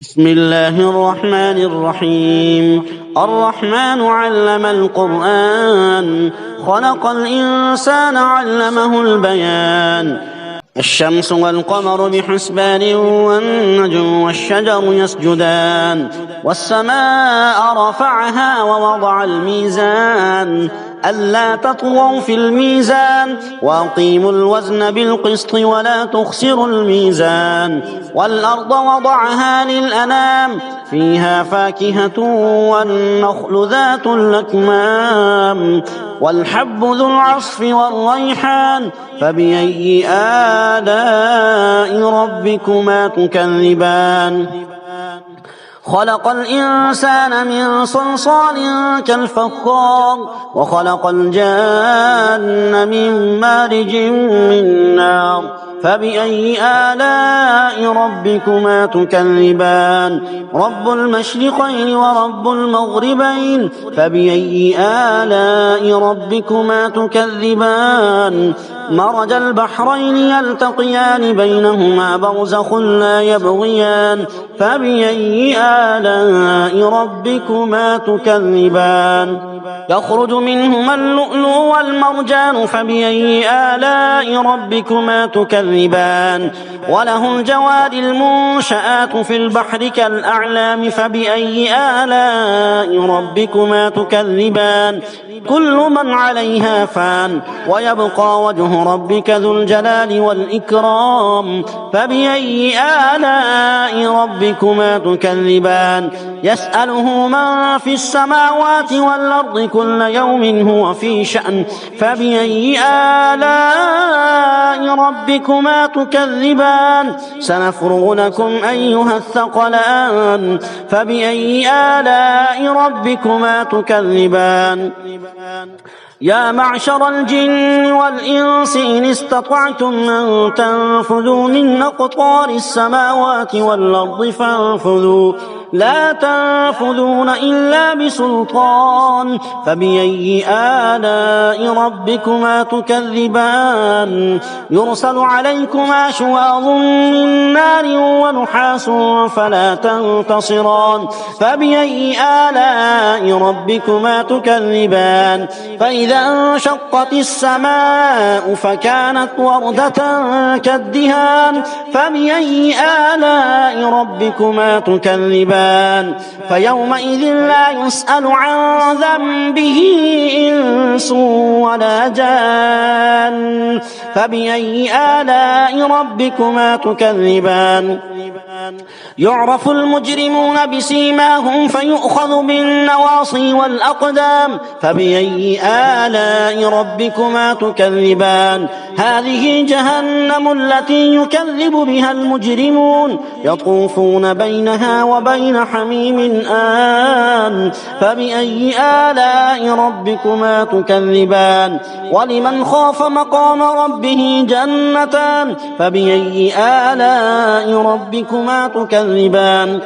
بسم الله الرحمن الرحيم. الرحمن علم القرآن، خلق الإنسان علمه البيان. الشمس والقمر بحسبان، والنجم والشجر يسجدان، والسماء رفعها ووضع الميزان ألا تطغوا في الميزان وأقيموا الوزن بالقسط ولا تخسروا الميزان. والأرض وضعها للأنام، فيها فاكهة والنخل ذات الأكمام، والحب ذو العصف والريحان. فبأي آلاء ربكما تكذبان؟ خلق الإنسان من صلصال كالفخار، وخلق الجان من مارج من نار. فبأي آلاء ربكما تكذبان؟ رب المشرقين ورب المغربين. فبأي آلاء ربكما تكذبان؟ مرج البحرين يلتقيان، بينهما برزخ لا يبغيان. فبأي آلاء ربكما تكذبان؟ يخرج منهما اللؤلؤ والمرجان. فبأي آلاء ربكما تكذبان؟ وله الجوار المنشآت في البحر كالأعلام. فبأي آلاء ربكما تكذبان؟ كل من عليها فان، ويبقى وجه ربك ذو الجلال والإكرام. فبأي آلاء ربكما تكذبان؟ يسأله من في السماوات والأرض كل يوم هو في شأن. فبأي آلاء ربكما تكذبان؟ سنفرغ لكم أيها الثقلان. فبأي آلاء ربكما تكذبان؟ يا معشر الجن والإنس إن استطعتم أن تنفذوا من أقطار السماوات والأرض فانفذوا، لا تنفذون إلا بسلطان. فبأي آلاء ربكما تكذبان؟ يرسل عليكما شواظ من نار ونحاس فلا تنتصران. فبأي آلاء ربكما تكذبان؟ فإذا انشقت السماء فكانت وردة كالدهان. فبأي آلاء ربكما تكذبان؟ فيومئذ لا يسأل عن ذنبه إنس ولا جان. فبأي آلاء ربكما تكذبان؟ يعرف المجرمون بسيماهم فيؤخذ بالنواصي والأقدام. فبأي آلاء ربكما تكذبان؟ هذه جهنم التي يكذب بها المجرمون، يطوفون بينها وبين حميم آن. فبأي آلاء ربكما تكذبان؟ ولمن خاف مقام ربه جنتان. فبأي آلاء ربكما تكذبان؟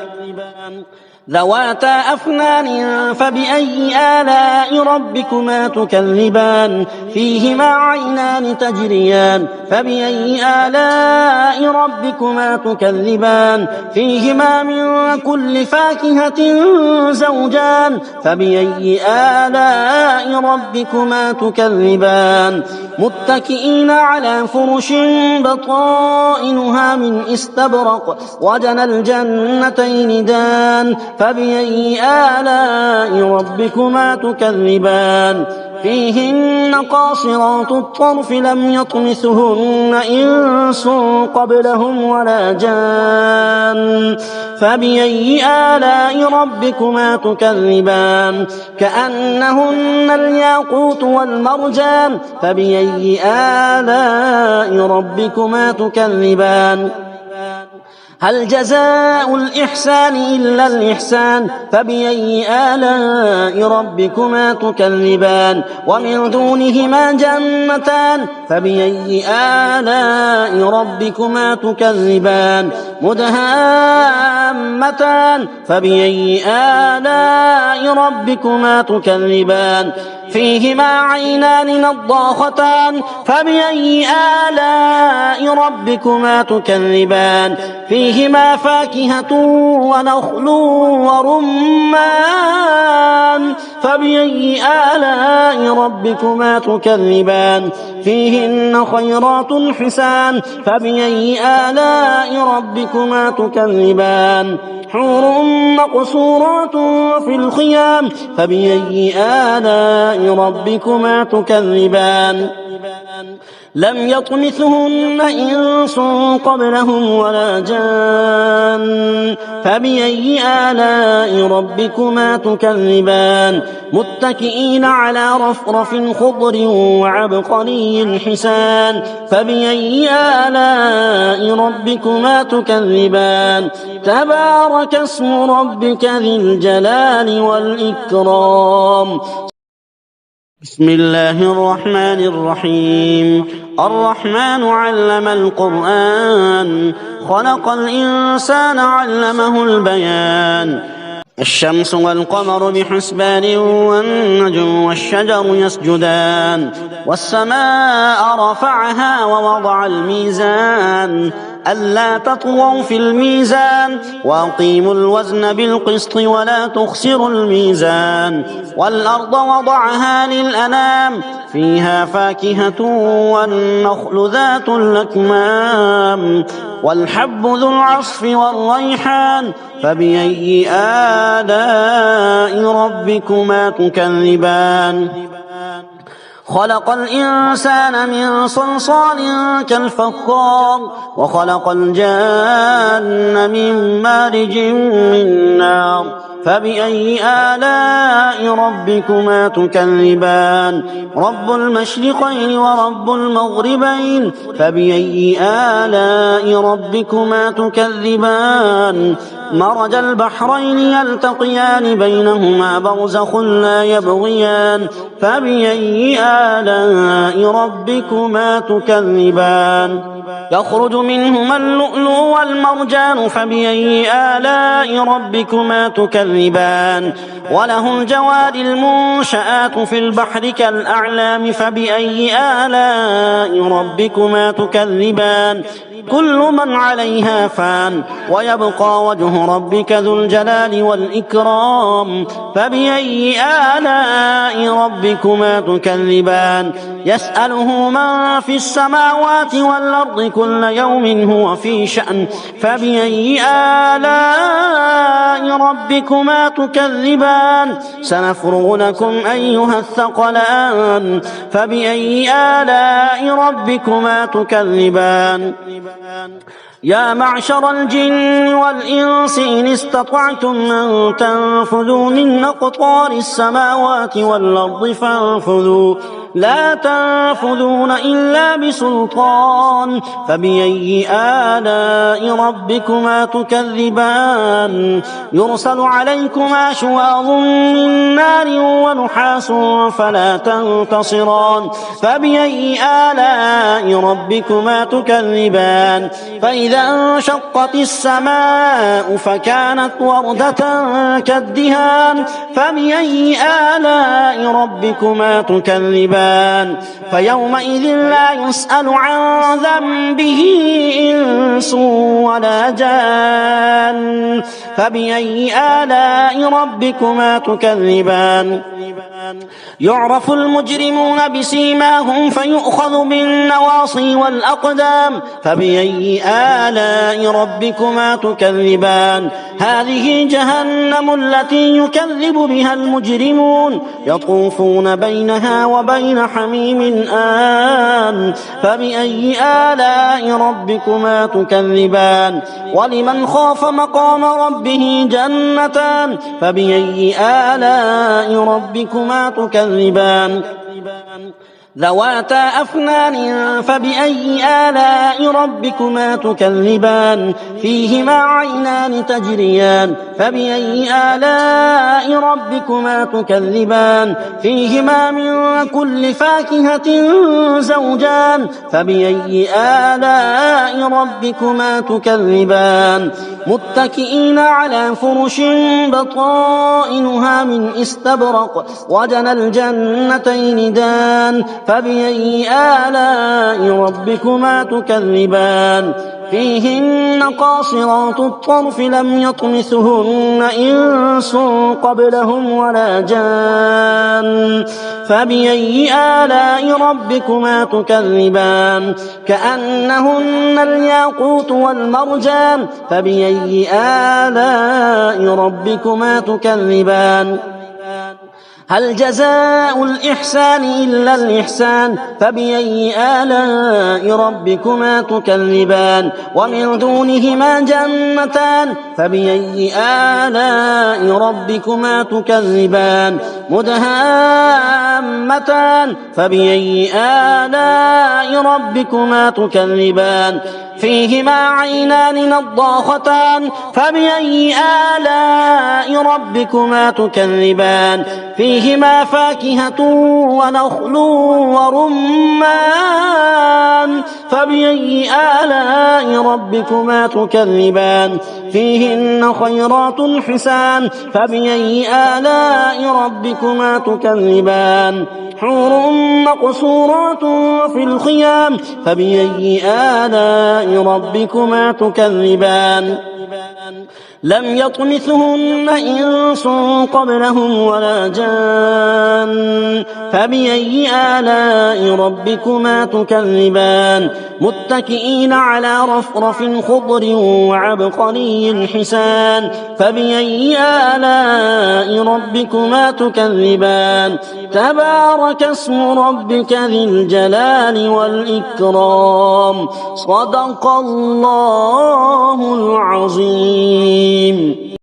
ذواتا أفنان. فبأي آلاء ربكما تكذبان؟ فيهما عينان تجريان. فبأي آلاء ربكما تكذبان؟ فيهما من كل فاكهة زوجان. فبأي آلاء ربكما تكذبان؟ متكئين على فرش بطائنها من استبرق، وجنى الجنتين دان. فبأي آلاء ربكما تكذبان؟ فيهن قاصرات الطرف لم يطمثهن إنس قبلهم ولا جان. فبأي آلاء ربكما تكذبان؟ كأنهن الياقوت والمرجان. فبأي آلاء ربكما تكذبان؟ هل جزاء الإحسان إلا الإحسان؟ فبأي آلاء ربكما تكذبان؟ ومن دونهما جنتان. فبأي آلاء ربكما تكذبان؟ مدهامتان. فبأي آلاء ربكما تكذبان؟ فيهما عينان نضاختان فبأي آلاء ربكما تكذبان فيهما فاكهة ونخل ورمان فبأي آلاء ربكما تكذبان فيهن خيرات حسان فبأي آلاء ربكما تكذبان حور مقصورات في الخيام فبأي آلاء ربكما تكذبان لم يطمثهن إنس قبلهم ولا جان فبأي آلاء ربكما تكذبان متكئين على رفرف خضر وعبقري حسان فبأي آلاء ربكما تكذبان تبارك اسم ربك ذي الجلال والإكرام بسم الله الرحمن الرحيم الرحمن علم القرآن خلق الإنسان علمه البيان الشمس والقمر بحسبان والنجم والشجر يسجدان والسماء رفعها ووضع الميزان ألا تطغوا في الميزان وأقيموا الوزن بالقسط ولا تخسروا الميزان والأرض وضعها للأنام فيها فاكهة والنخل ذات الأكمام والحب ذو العصف والريحان فبأي آلاء ربكما تكذبان خلق الإنسان من صلصال كالفخار وخلق الجان من مارج من نار فبأي آلاء ربكما تكذبان رب المشرقين ورب المغربين فبأي آلاء ربكما تكذبان مرج البحرين يلتقيان بينهما برزخ لا يبغيان فبأي آلاء ربكما تكذبان يخرج منهما اللؤلؤ والمرجان فبأي آلاء ربكما تكذبان وله الجوار المنشآت في البحر كالأعلام فبأي آلاء ربكما تكذبان كل من عليها فان ويبقى وجه ربك ذو الجلال والإكرام فبأي آلاء ربكما تكذبان يسأله من في السماوات والأرض كل يوم هو في شأن فبأي آلاء ربكما تكذبان سنفرغ لكم أيها الثقلان فبأي آلاء ربكما تكذبان يا معشر الجن والإنس إن استطعتم أن تنفذوا من أقطار السماوات والأرض فانفذوا لا تنفذون إلا بسلطان فبأي آلاء ربكما تكذبان يرسل عليكما شواظ من نار ونحاس فلا تنتصران فبأي آلاء ربكما تكذبان فإذا انشقت السماء فكانت وردة كالدهان فبأي آلاء ربكما تكذبان فيومئذ لا يسأل عن ذنبه إنس ولا جان فبأي آلاء ربكما تكذبان يعرف المجرمون بسيماهم فيؤخذ بالنواصي والأقدام فبأي آلاء ربكما تكذبان هذه جهنم التي يكذب بها المجرمون يطوفون بينها وبين حميم آن فبأي آلاء ربكما تكذبان ولمن خاف مقام ربه جنتان فبأي آلاء ربكما تكذبان ذواتا أفنان فبأي آلاء ربكما تكذبان فيهما عينان تجريان فبأي آلاء ربكما تكذبان فيهما من كل فاكهة زوجان فبأي آلاء ربكما تكذبان متكئين على فرش بطائنها من استبرق وجنى الجنتين دان فبأي آلاء ربكما تكذبان فيهن قاصرات الطرف لم يطمثهن إنس قبلهم ولا جان فبأي آلاء ربكما تكذبان كأنهن الياقوت والمرجان فبأي آلاء ربكما تكذبان هل جزاء الإحسان إلا الإحسان فبأي آلاء ربكما تكذبان ومن دونهما جنتان فبأي آلاء ربكما تكذبان مدهامتان فبأي آلاء ربكما تكذبان فيهما عينان نضاختان فبأي آلاء ربكما تكذبان فيهما فاكهة ونخل ورمان فبأي آلاء ربكما تكذبان فيهن خيرات حسان فبأي آلاء ربكما تكذبان حور مقصورات في الخيام فبأي آلاء ربكما تكذبان لم يطمثهن إنس قبلهم ولا جان فبأي آلاء ربكما تكذبان متكئين على رفرف خضر وعبقري حسان فبأي آلاء ربكما تكذبان تبارك اسم ربك ذي الجلال والإكرام صدق الله العظيم.